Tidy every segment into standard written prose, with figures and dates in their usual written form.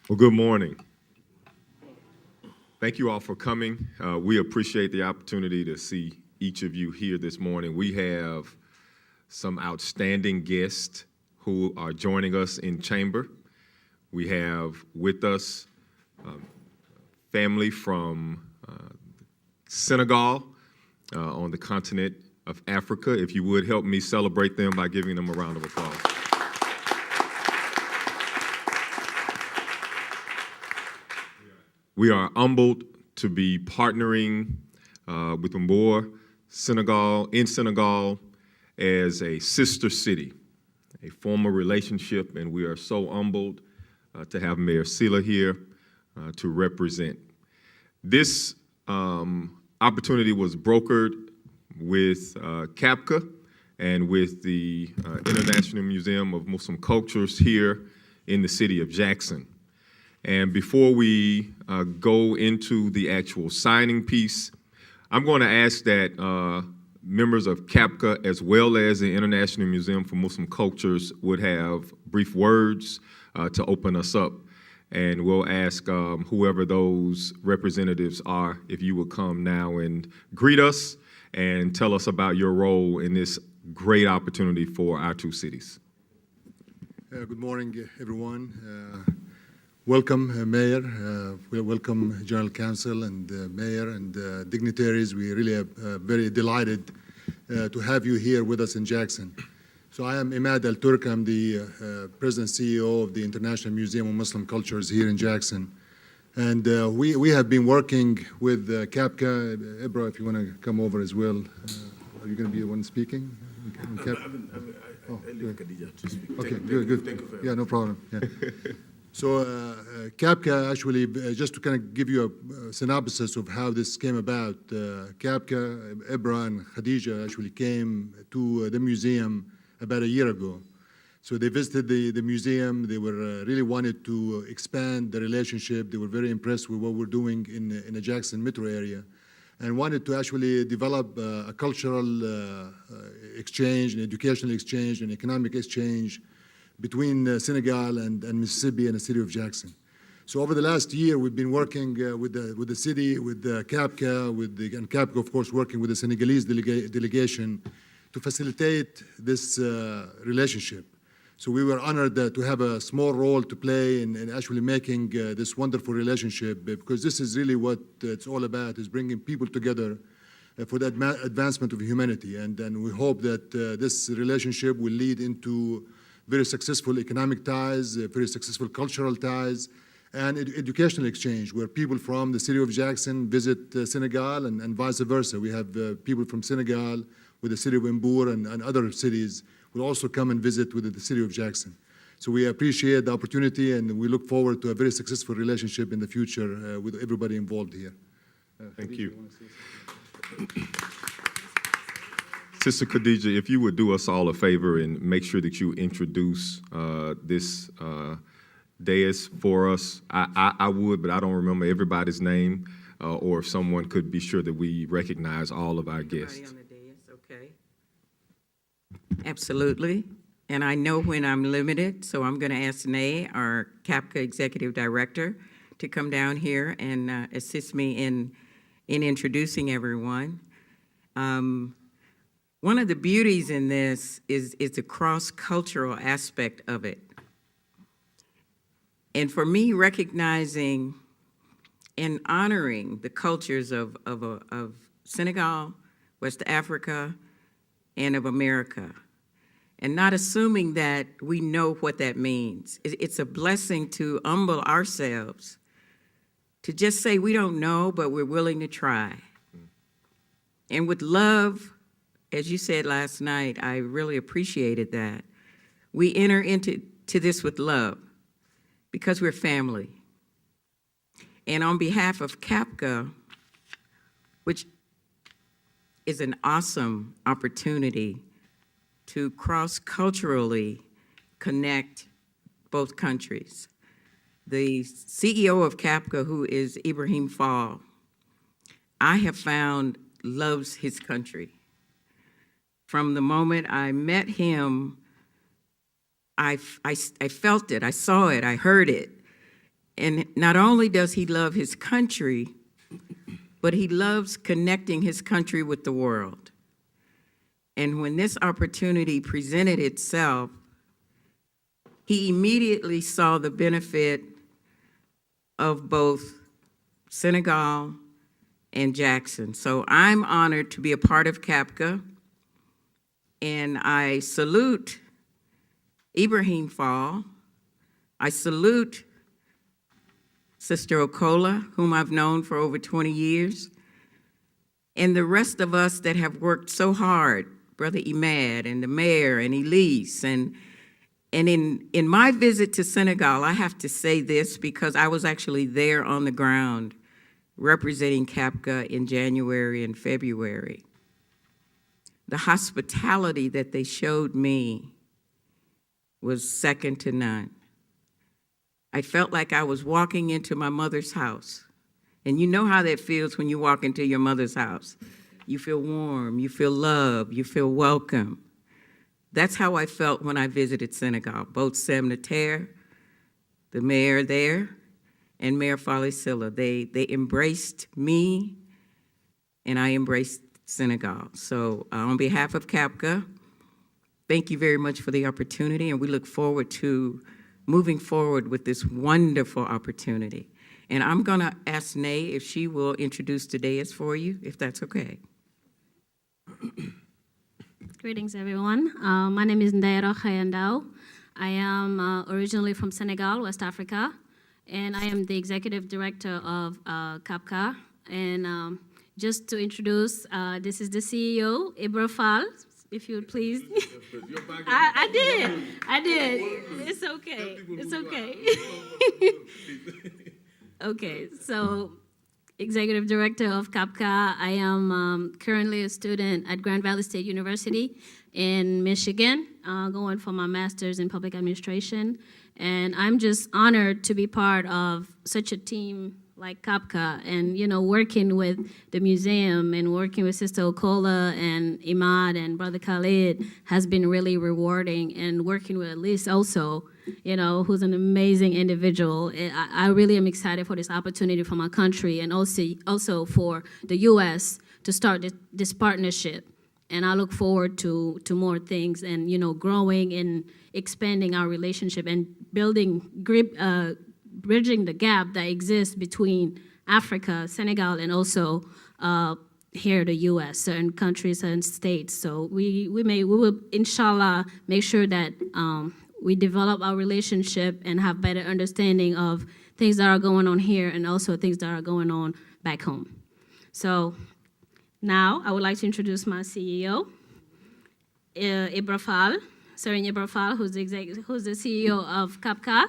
Well, good morning. Thank you all for coming. We appreciate the opportunity to see each of you here this morning. We have some outstanding guests who are joining us in chamber. We have with us family from Senegal on the continent of Africa. If you would help me celebrate them by giving them a round of applause. We are humbled to be partnering with Mbour, Senegal, in Senegal, as a sister city, a former relationship, and we are so humbled to have Mayor Sylla here to represent. This opportunity was brokered with CAPCA and with the International Museum of Muslim Cultures here in the city of Jackson. And before we go into the actual signing piece, I'm going to ask that members of CAPCA as well as the International Museum for Muslim Cultures would have brief words to open us up. And we'll ask whoever those representatives are, if you would come now and greet us and tell us about your role in this great opportunity for our two cities. Good morning, everyone. Welcome, Mayor. Welcome, General Counsel and Mayor and dignitaries. We really are very delighted to have you here with us in Jackson. So I am Imad Al-Turk. I'm the President and CEO of the International Museum of Muslim Cultures here in Jackson. And we have been working with CAPCA. Ibra, if you want to come over as well. Are you going to be the one speaking? Okay, good. Thank you. Yeah, no problem. Yeah. So CAPCA, actually, just to kind of give you a synopsis of how this came about, CAPCA, Ibra and Khadija actually came to the museum about a year ago. So they visited the museum. They were really wanted to expand the relationship. They were very impressed with what we're doing in the Jackson metro area and wanted to actually develop a cultural exchange, an educational exchange, an economic exchange between Senegal and Mississippi and the city of Jackson. So over the last year, we've been working with the city, with CAPCA, and CAPCA, of course, working with the Senegalese delegation to facilitate this relationship. So we were honored to have a small role to play in actually making this wonderful relationship, because this is really what it's all about, is bringing people together for the advancement of humanity. And we hope that this relationship will lead into very successful economic ties, very successful cultural ties, and educational exchange, where people from the city of Jackson visit Senegal and vice versa. We have people from Senegal with the city of Mbour and other cities will also come and visit with the city of Jackson. So we appreciate the opportunity, and we look forward to a very successful relationship in the future with everybody involved here. Thank you. Sister Khadija, if you would do us all a favor and make sure that you introduce this dais for us. I would, but I don't remember everybody's name, or if someone could be sure that we recognize all of our guests. On the dais, okay. Absolutely. And I know when I'm limited, so I'm going to ask Nay, our CAPCA Executive Director, to come down here and assist me in introducing everyone. One of the beauties in this is it's a cross-cultural aspect of it. And for me, recognizing and honoring the cultures of Senegal, West Africa, and of America, and not assuming that we know what that means. It's a blessing to humble ourselves, to just say we don't know, but we're willing to try. And with love, as you said last night, I really appreciated that. We enter into this with love because we're family. And on behalf of CAPCA, which is an awesome opportunity to cross-culturally connect both countries. The CEO of CAPCA, who is Ibrahim Fall, I have found loves his country. From the moment I met him, I felt it, I saw it, I heard it. And not only does he love his country, but he loves connecting his country with the world. And when this opportunity presented itself, he immediately saw the benefit of both Senegal and Jackson. So I'm honored to be a part of CAPCA, and I salute Ibrahim Fall. I salute Sister Okola, whom I've known for over 20 years, and the rest of us that have worked so hard, Brother Imad and the mayor and Elise. And in my visit to Senegal, I have to say this because I was actually there on the ground representing CAPCA in January and February. The hospitality that they showed me was second to none. I felt like I was walking into my mother's house. And you know how that feels when you walk into your mother's house. You feel warm, you feel loved, you feel welcome. That's how I felt when I visited Senegal, both Sam Nater, the mayor there, and Mayor Fally Silla. They embraced me, and I embraced Senegal. So on behalf of CAPCA, thank you very much for the opportunity, and we look forward to moving forward with this wonderful opportunity. And I'm gonna ask Nay if she will introduce the dais for you, if that's okay. Greetings, everyone. My name is Ndaira Khayandao. I am originally from Senegal, West Africa, and I am the executive director of CAPCA. And just to introduce, this is the CEO, Ibra Fall, if you would please. I did. It's okay. It's okay. Okay, so Executive Director of CAPCA. I am currently a student at Grand Valley State University in Michigan, going for my master's in public administration. And I'm just honored to be part of such a team like CAPCA, and working with the museum and working with Sister Okola and Imad and Brother Khalid has been really rewarding, and working with Elise also, who's an amazing individual. I really am excited for this opportunity for my country, and also for the U.S. to start this partnership. And I look forward to more things, and growing and expanding our relationship and bridging the gap that exists between Africa, Senegal, and also here the U.S., certain countries and states. So we will inshallah make sure that we develop our relationship and have better understanding of things that are going on here and also things that are going on back home. So now I would like to introduce my CEO, Ibra Fall, Serigne Ibra Fall, who's the CEO of CAPCA.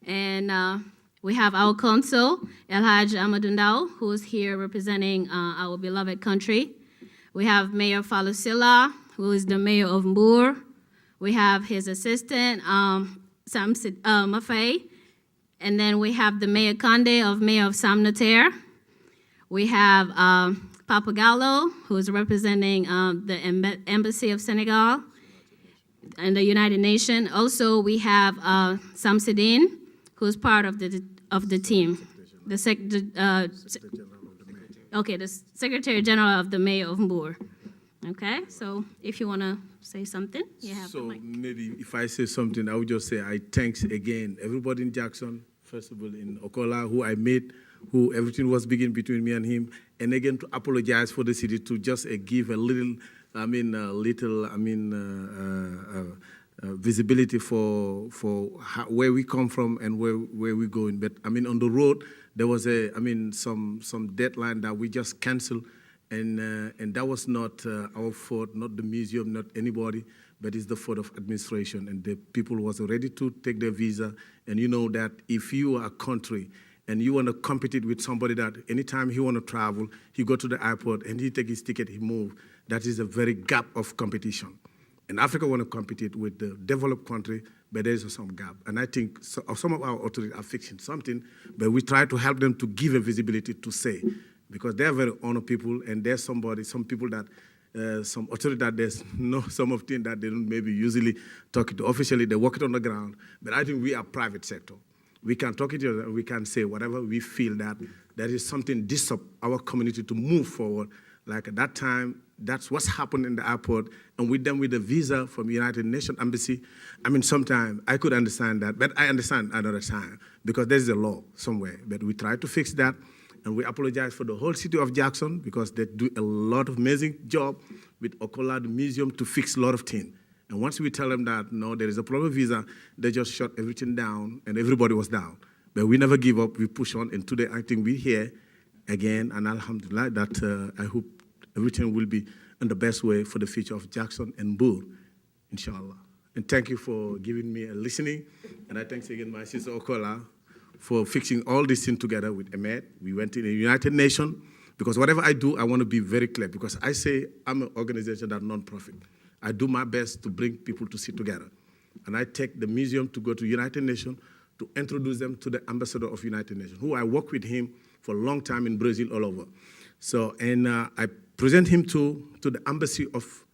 And we have our consul, El Haj Amadou Ndao, who is here representing our beloved country. We have Mayor Fally Silla, who is the mayor of Mbour. We have his assistant, Sam Mafay. And then we have the Mayor Condé, mayor of Sam Nater. We have Papa Gallo, who is representing the Embassy of Senegal and the United Nations. Also, we have Samsidine, who's part of the team, the Secretary General of the Mayor of Mbour. Okay, so if you want to say something, you have the mic. Maybe if I say something, I would just say I thanks again everybody in Jackson, first of all in Okola, who I met, who everything was begin between me and him, and again to apologize for the city to just give a little, visibility for where we come from and where we're going. But on the road there was some deadline that we just canceled, and that was not our fault, not the museum, not anybody, but it's the fault of administration. And the people was ready to take their visa, and you know that if you are a country and you want to compete with somebody that anytime he want to travel, he go to the airport and he take his ticket, he move. That is a very gap of competition. And Africa want to compete with the developed country, but there is some gap. And I think some of our authorities are fixing something, but we try to help them to give a visibility to say, because they're very honored people, and there's some people that, some authority that there's some of things that they don't maybe usually talk to officially, they work it on the ground. But I think we are private sector. we can talk to each other, we can say whatever we feel that there is something disrupt our community to move forward. Like at that time, that's what's happened in the airport, and with them with the visa from United Nations Embassy. I mean, sometimes I could understand that, but I understand another time because there's a law somewhere. But we try to fix that, and we apologize for the whole city of Jackson because they do a lot of amazing job with Okola, the museum, to fix a lot of things. And once we tell them that, no, there is a problem with visa, they just shut everything down, and everybody was down. But we never give up, we push on, and today I think we're here again, and alhamdulillah, that I hope everything will be in the best way for the future of Jackson and Boer, inshallah. And thank you for giving me a listening, and I thank again my sister Okola for fixing all this thing together with Ahmed. We went in the United Nations, because whatever I do, I want to be very clear, because I say I'm an organization that's non-profit. I do my best to bring people to sit together. And I take the museum to go to United Nations to introduce them to the ambassador of United Nations, who I work with him for a long time in Brazil all over. So, and I present him to the embassy of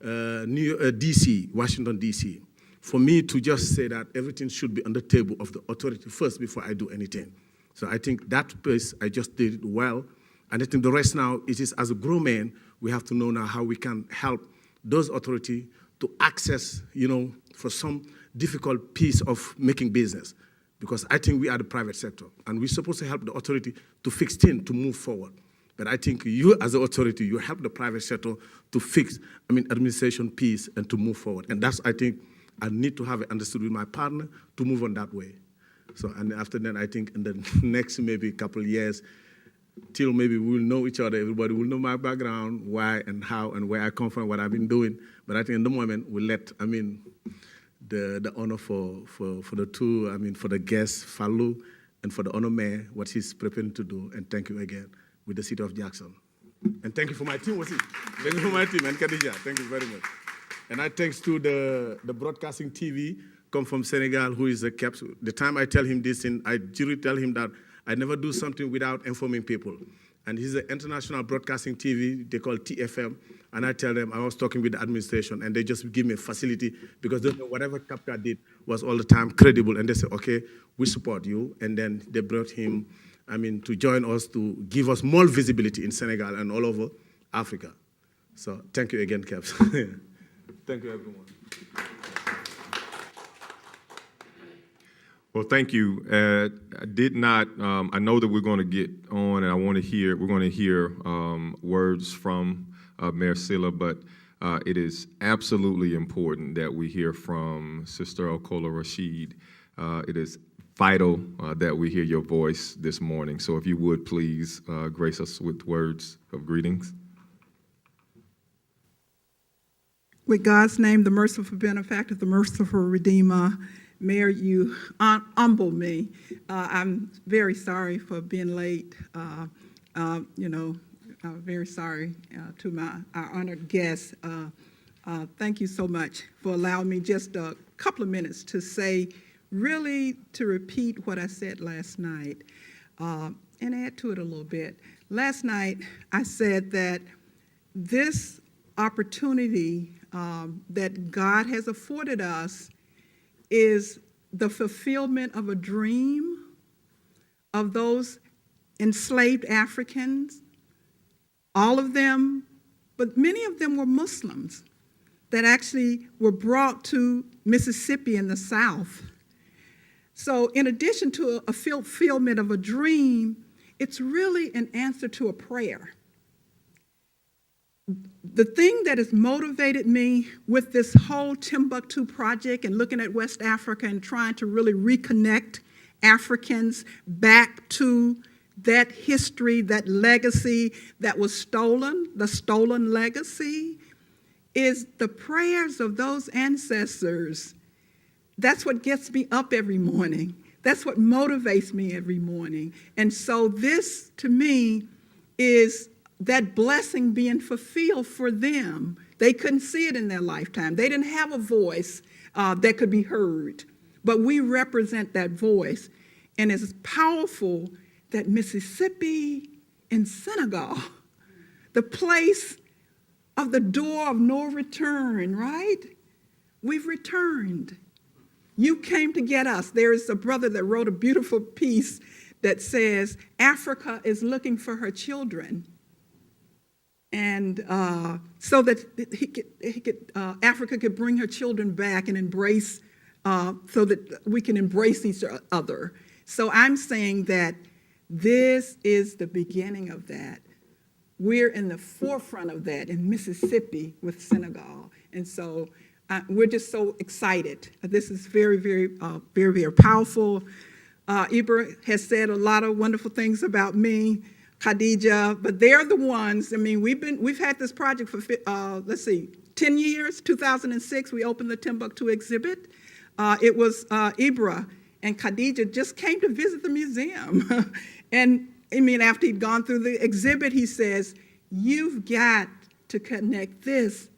DC, Washington, DC, for me to just say that everything should be on the table of the authority first before I do anything. So I think that place, I just did it well. And I think the rest now, it is as a grown man, we have to know now how we can help those authorities to access, for some difficult piece of making business. Because I think we are the private sector, and we're supposed to help the authority to fix things, to move forward. But I think you, as an authority, you help the private sector to fix, administration piece and to move forward. And that's, I think, I need to have it understood with my partner to move on that way. So, and after that, I think in the next maybe couple of years, till maybe we will know each other, everybody will know my background, why and how and where I come from, what I've been doing. But I think in the moment, we'll let, the honor for the two, for the guests, Fallou, and for the honor mayor, what he's preparing to do. And thank you again with the city of Jackson. And thank you for my team, Thank you for my team, and Khadija, thank you very much. And I thanks to the broadcasting TV, come from Senegal, who is a caps. The time I tell him this, and I usually tell him that I never do something without informing people. And he's an international broadcasting TV, they call TFM, and I tell them, I was talking with the administration, and they just give me a facility, because they know whatever Kapka did was all the time credible, and they say, okay, we support you, and then they brought him, to join us, to give us more visibility in Senegal and all over Africa. So thank you again, Caps. Thank you, everyone. Well, thank you. I did not. I know that we're going to get on, and we're going to hear words from Mayor Silla, but it is absolutely important that we hear from Sister Okola Rashid. It is vital that we hear your voice this morning. So, if you would please grace us with words of greetings. With God's name, the merciful benefactor, the merciful redeemer, Mayor, you humble me. I'm very sorry for being late. Very sorry to our honored guests. Thank you so much for allowing me just a couple of minutes to say, really to repeat what I said last night and add to it a little bit. Last night, I said that this opportunity that God has afforded us is the fulfillment of a dream of those enslaved Africans, all of them, but many of them were Muslims that actually were brought to Mississippi in the South. So in addition to a fulfillment of a dream, it's really an answer to a prayer. The thing that has motivated me with this whole Timbuktu project and looking at West Africa and trying to really reconnect Africans back to that history, that legacy that was stolen, the stolen legacy, is the prayers of those ancestors. That's what gets me up every morning. That's what motivates me every morning. And so this, to me, is that blessing being fulfilled for them. They couldn't see it in their lifetime. They didn't have a voice that could be heard. But we represent that voice. And it's powerful that Mississippi and Senegal, the place of the door of no return, right? We've returned. You came to get us. There is a brother that wrote a beautiful piece that says, Africa is looking for her children. And so that Africa could bring her children back and embrace, so that we can embrace each other. So I'm saying that this is the beginning of that. We're in the forefront of that in Mississippi with Senegal. And so we're just so excited. This is very, very, very, very powerful. Ibra has said a lot of wonderful things about me, Khadija, but they're the ones. I mean, we've had this project for 10 years. 2006, we opened the Timbuktu exhibit. It was Ibra and Khadija just came to visit the museum. And I mean, after he'd gone through the exhibit, he says, you've got to connect this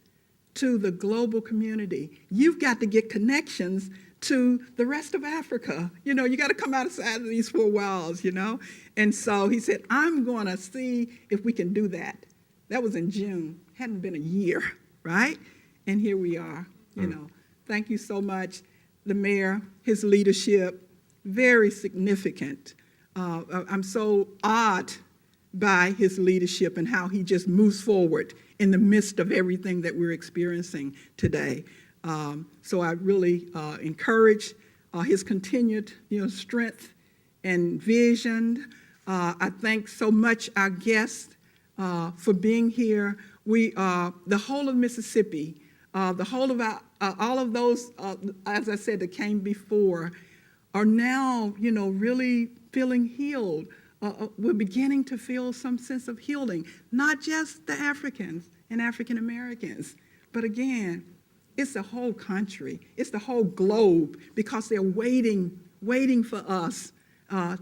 to the global community. You've got to get connections to the rest of Africa. You know, you got to come outside of these four walls, you know? And so he said, I'm going to see if we can do that. That was in June. Hadn't been a year, right? And here we are, you know. Thank you so much. The mayor, his leadership, very significant. I'm so awed by his leadership and how he just moves forward in the midst of everything that we're experiencing today. So I really encourage his continued, strength and vision. I thank so much our guests for being here. We, the whole of Mississippi, the whole of all of those, as I said, that came before, are now, really feeling healed. We're beginning to feel some sense of healing, not just the Africans and African Americans, but again, it's the whole country, it's the whole globe, because they're waiting for us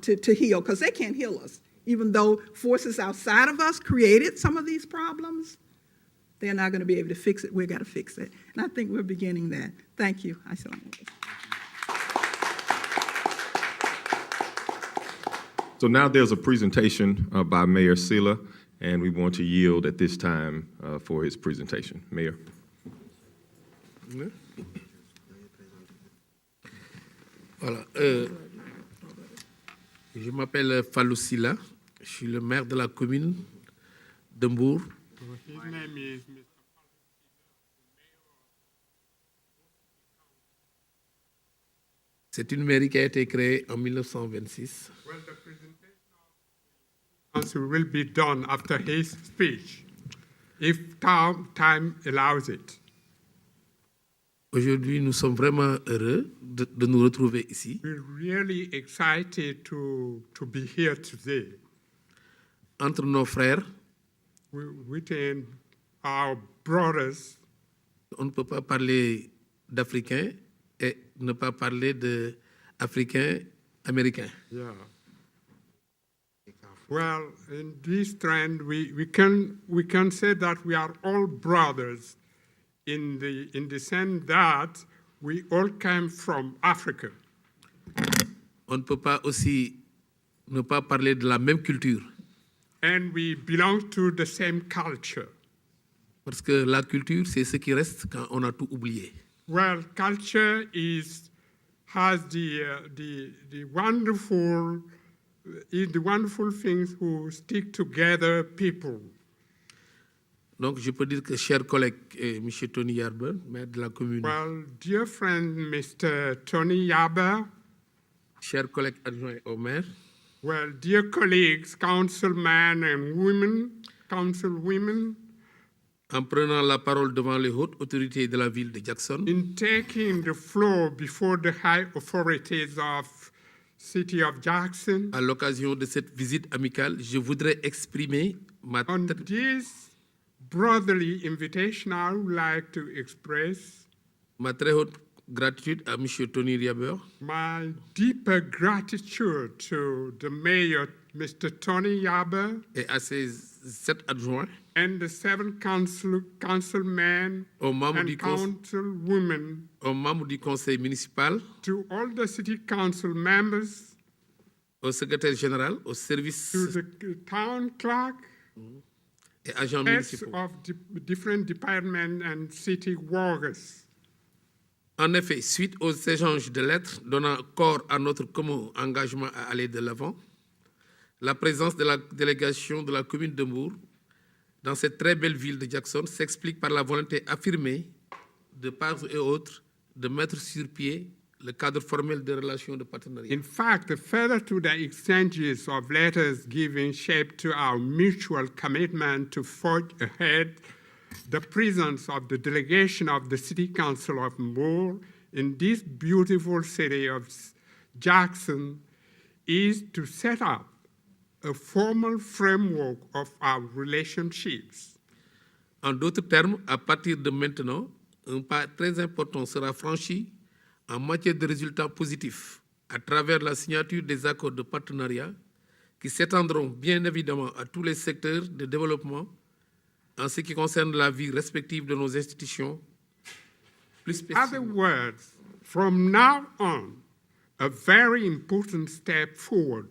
to heal, because they can't heal us. Even though forces outside of us created some of these problems, they're not going to be able to fix it. We've got to fix it. And I think we're beginning that. Thank you. So now there's a presentation by Mayor Sylla, and we want to yield at this time for his presentation. Mayor. Voilà. Je m'appelle Fallou Sylla. Je suis le maire de la commune de Mbour. C'est une mairie qui a été créée en 1926. Well, the presentation of the council will be done after his speech, if time allows it. Aujourd'hui, nous sommes vraiment heureux de nous retrouver ici. We're really excited to be here today. Entre nos frères, Within our brothers, on ne peut pas parler d'Africains et ne pas parler d'Africains américains. yeah. Well, in this trend, we can say that we are all brothers in the sense that we all came from Africa. On ne peut pas aussi ne pas parler de la même culture. And we belong to the same culture. Parce que la culture, c'est ce qui reste quand on a tout oublié. Well, culture has the wonderful things who stick together people. Donc, je peux dire que, cher collègue, M. Tony Yarber, maire de la commune, Well, dear friend, Mr. Tony Yarber, cher collègue adjoint au maire, well, dear colleagues, councilmen and councilwomen, en prenant la parole devant les hautes autorités de la ville de Jackson, in taking the floor before the high authorities of city of Jackson, à l'occasion de cette visite amicale, je voudrais exprimer on this brotherly invitation, I would like to express ma très haute gratitude à M. Tony Yarber, my deeper gratitude to the mayor, Mr. Tony Yarber, et à ses 7 adjoints, and the 7 councilmen aux membres, and councilwomen, aux membres du conseil municipal, to all the city council members, au secrétaire général, aux services to the town clerk, et agents heads municipaux. of different departments and city workers. En effet, suite aux échanges de lettres donnant corps à notre commun engagement à aller de l'avant, la présence de la délégation de la commune de Mbour dans cette très belle ville de Jackson s'explique par la volonté affirmée de part et autre de mettre sur pied le cadre formel de relations de partenariat. In fact, further to the exchanges of letters giving shape to our mutual commitment to forge ahead, the presence of the delegation of the City Council of Mbour in this beautiful city of Jackson is to set up a formal framework of our relationships. En d'autres termes, à partir de maintenant, un pas très important sera franchi en matière de résultats positifs à travers la signature des accords de partenariat qui s'étendront bien évidemment à tous les secteurs de développement en ce qui concerne la vie respective de nos institutions, plus In other spécifiquement. words, from now on, a very important step forward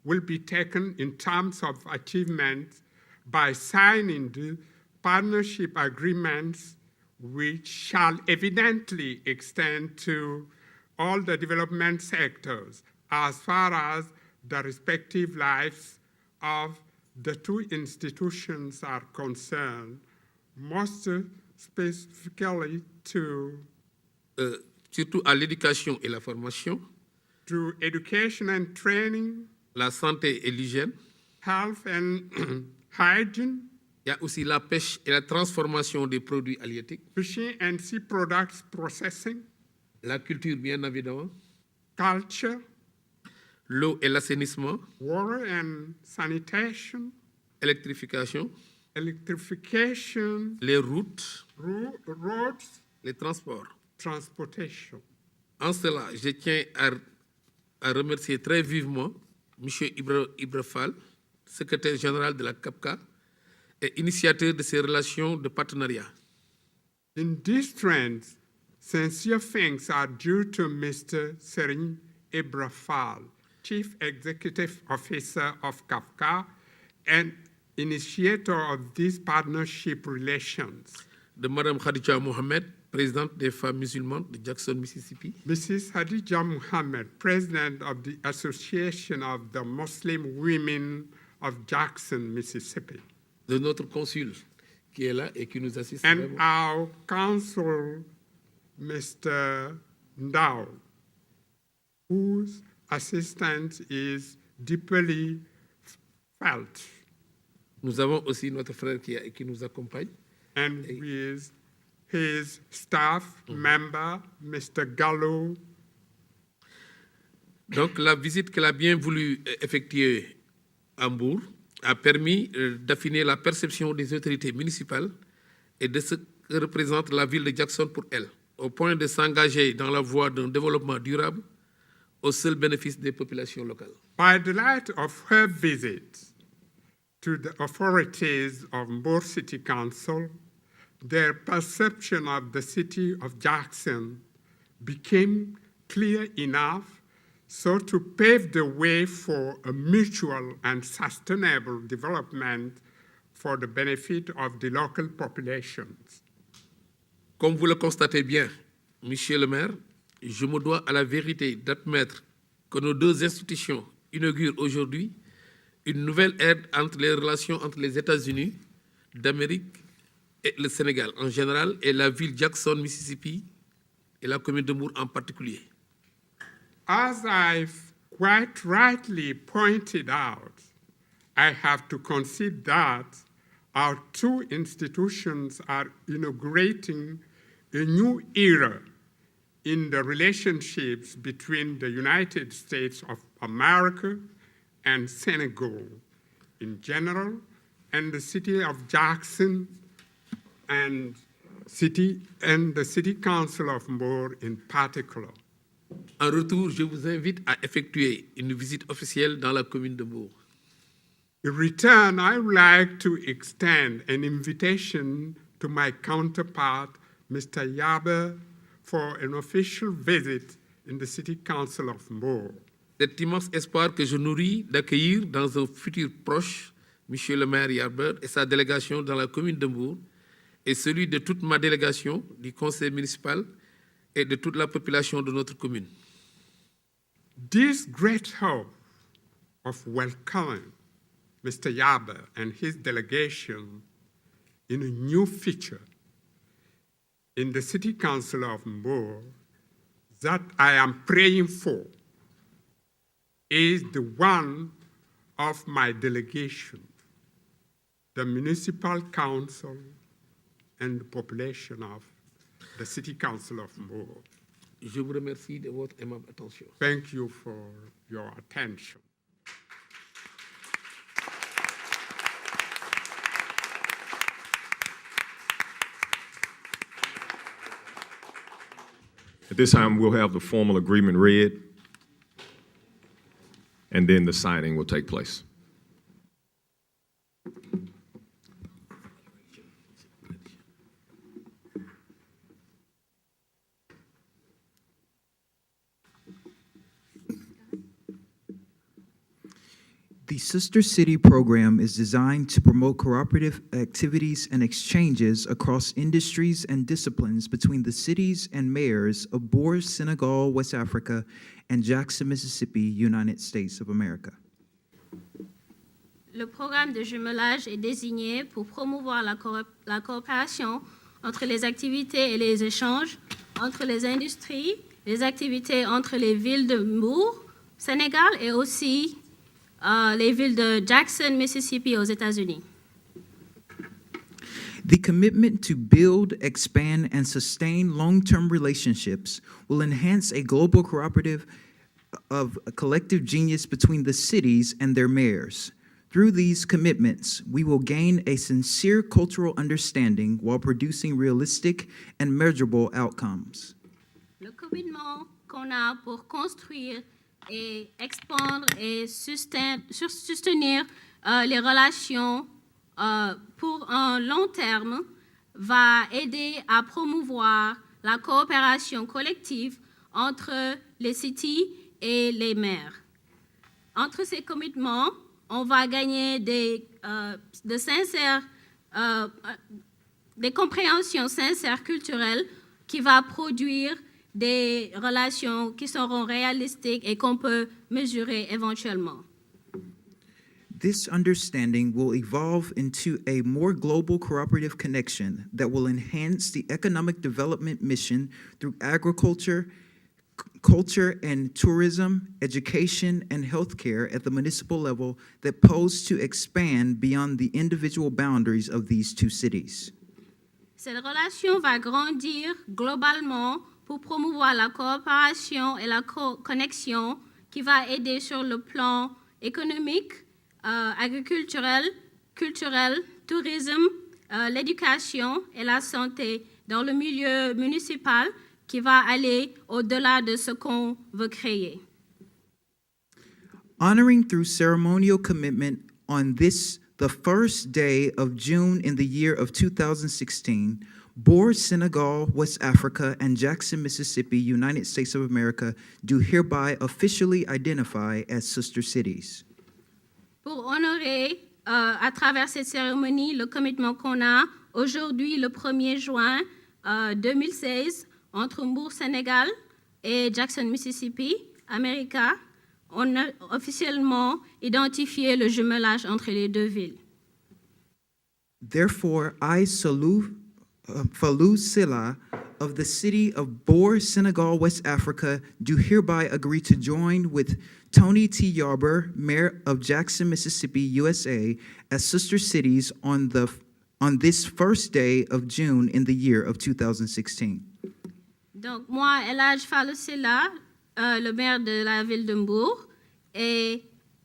will be taken in terms of achievement by signing the partnership agreements which shall evidently extend to all the development sectors as far as the respective lives of the two institutions are concerned, most specifically Surtout à l'éducation et la formation, to education and training, la santé et l'hygiène. health and hygiene, Il y a aussi la pêche et la transformation des produits halieutiques, fishing and sea products processing, la culture bien évidemment, culture, l'eau et l'assainissement, water and sanitation, électrification, electrification, les routes, roads, les transports. transportation. En cela, je tiens à remercier très vivement M. Ibra Fall, secrétaire général de la CAPCA et initiateur de ces relations de partenariat. In these trends, sincere thanks are due to Mr. Serine Ibrafal, Chief Executive Officer of CAFCA and initiator of these partnership relations. De Mme Khadija Mohamed, présidente des femmes musulmanes de Jackson, Mississippi. Mrs. Hadija Muhammad, President of the Association of the Muslim Women of Jackson, Mississippi. De notre consul qui est là et qui nous assiste. And vraiment. our consul, Mr. Ndao, whose assistance is deeply felt, Nous avons aussi notre frère qui nous accompagne. and with his staff member, Mr. Gallo. Donc, la visite qu'elle a bien voulu effectuer à Mbour a permis d'affiner la perception des autorités municipales et de ce que représente la ville de Jackson pour elle, au point de s'engager dans la voie d'un développement durable au seul bénéfice des populations locales. By the light of her visit to the authorities of Mbour City Council, their perception of the city of Jackson became clear enough so to pave the way for a mutual and sustainable development for the benefit of the local populations. Comme vous le constatez bien, Monsieur le maire, je me dois à la vérité d'admettre que nos deux institutions inaugurent aujourd'hui une nouvelle ère entre les relations entre les États-Unis d'Amérique et le Sénégal en général et la ville Jackson, Mississippi et la commune de Mbour en particulier. As I've quite rightly pointed out, I have to concede that our two institutions are inaugurating a new era in the relationships between the United States of America and Senegal in general, and the city of Jackson and the City Council of Mbour in particular. En retour, je vous invite à effectuer une visite officielle dans la commune de Mbour. In return, I would like to extend an invitation to my counterpart, Mr. Yabe, for an official visit in the City Council of Mbour. Cet immense espoir que je nourris d'accueillir dans un futur proche M. le maire Yarber et sa délégation dans la commune de Mbour et celui de toute ma délégation du conseil municipal et de toute la population de notre commune. This great hope of welcoming Mr. Yaber and his delegation in a new feature in the City Council of Mbour that I am praying for is the one of my delegation, the municipal council and the population of the City Council of Mbour. Je vous remercie de votre aimable attention. Thank you for your attention. At this time, we'll have the formal agreement read, and then the signing will take place. The Sister City program is designed to promote cooperative activities and exchanges across industries and disciplines between the cities and mayors of Bor, Senegal, West Africa, and Jackson, Mississippi, United States of America. Le programme de jumelage est désigné pour promouvoir la coopération entre les activités et les échanges entre les industries, les activités entre les villes de Mbour, Sénégal, et aussi les villes de Jackson, Mississippi, aux États-Unis. The commitment to build, expand, and sustain long-term relationships will enhance a global cooperative of a collective genius between the cities and their mayors. Through these commitments, we will gain a sincere cultural understanding while producing realistic and measurable outcomes. Le commitment qu'on a pour construire et expandre et soutenir les relations pour un long terme va aider à promouvoir la coopération collective entre les cités et les maires. Entre ces commitments, on va gagner des compréhensions sincères culturelles qui va produire des relations qui seront réalistes et qu'on peut mesurer éventuellement. This understanding will evolve into a more global cooperative connection that will enhance the economic development mission through agriculture, culture and tourism, education, and healthcare at the municipal level that pose to expand beyond the individual boundaries of these two cities. Cette relation va grandir globalement pour promouvoir la coopération et la connexion qui va aider sur le plan économique, agriculturel, culturel, tourisme, l'éducation et la santé dans le milieu municipal qui va aller au-delà de ce qu'on veut créer. Honoring through ceremonial commitment on this, the first day of June in the year of 2016, Bor, Senegal, West Africa, and Jackson, Mississippi, United States of America do hereby officially identify as sister cities. Pour honorer à travers cette cérémonie le commitment qu'on a aujourd'hui, le 1er juin 2016, entre Mbour, Sénégal et Jackson, Mississippi, Amérique, on a officiellement identifié le jumelage entre les deux villes. Therefore, I, Falou Silla, of the city of Bor, Senegal, West Africa, do hereby agree to join with Tony T. Yarber, Mayor of Jackson, Mississippi, USA, as sister cities on this first day of June in the year of 2016. Donc, moi, Elhadj Fallou Silla, le maire de la ville de Mbour, et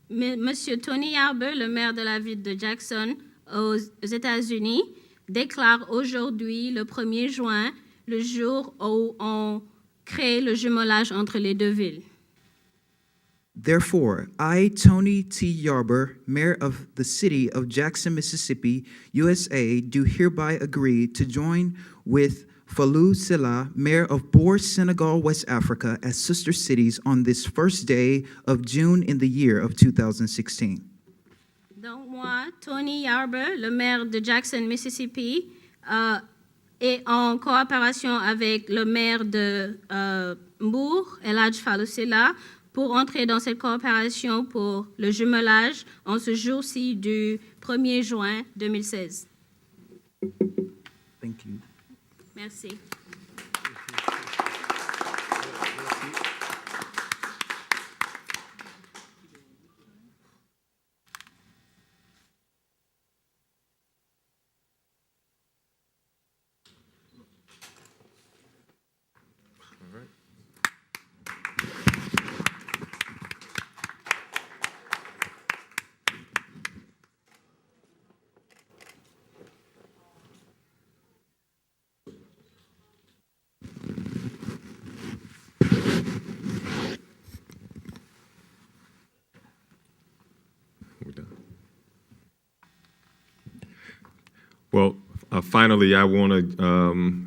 Monsieur Tony Yarber, le maire de la ville de Jackson, aux États-Unis, déclare aujourd'hui, le 1er juin, le jour où on crée le jumelage entre les deux villes. Therefore, I, Tony T. Yarber, Mayor of the city of Jackson, Mississippi, USA, do hereby agree to join with Falou Silla, Mayor of Bor, Senegal, West Africa, as sister cities on this first day of June in the year of 2016. Donc moi, Tony Yarber, le maire de Jackson, Mississippi, et en coopération avec le maire de Mbour, El Hadj Fallou Sylla, pour entrer dans cette coopération pour le jumelage en ce jour-ci du 1er juin 2016. Thank you. Merci. We're done. Well, finally, I want to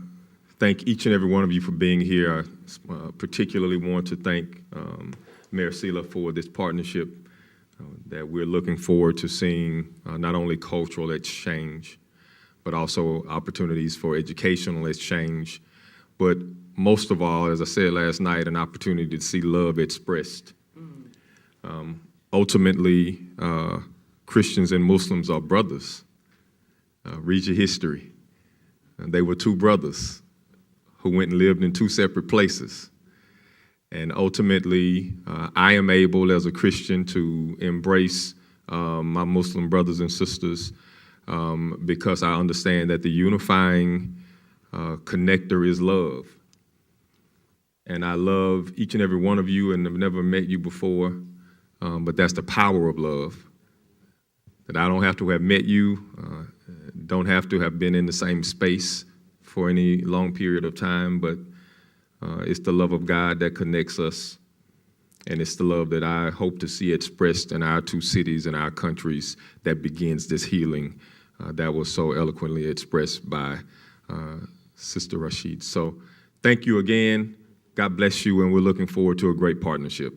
thank each and every one of you for being here. I particularly want to thank Mayor Sylla for this partnership that we're looking forward to seeing not only cultural exchange, but also opportunities for educational exchange, but most of all, as I said last night, an opportunity to see love expressed. Ultimately, Christians and Muslims are brothers. Read your history. They were two brothers who went and lived in two separate places. And ultimately, I am able as a Christian to embrace my Muslim brothers and sisters because I understand that the unifying connector is love. And I love each and every one of you and have never met you before, but that's the power of love. That I don't have to have met you, don't have to have been in the same space for any long period of time, but it's the love of God that connects us, and it's the love that I hope to see expressed in our two cities and our countries that begins this healing that was so eloquently expressed by Sister Rashid. So thank you again. God bless you, and we're looking forward to a great partnership.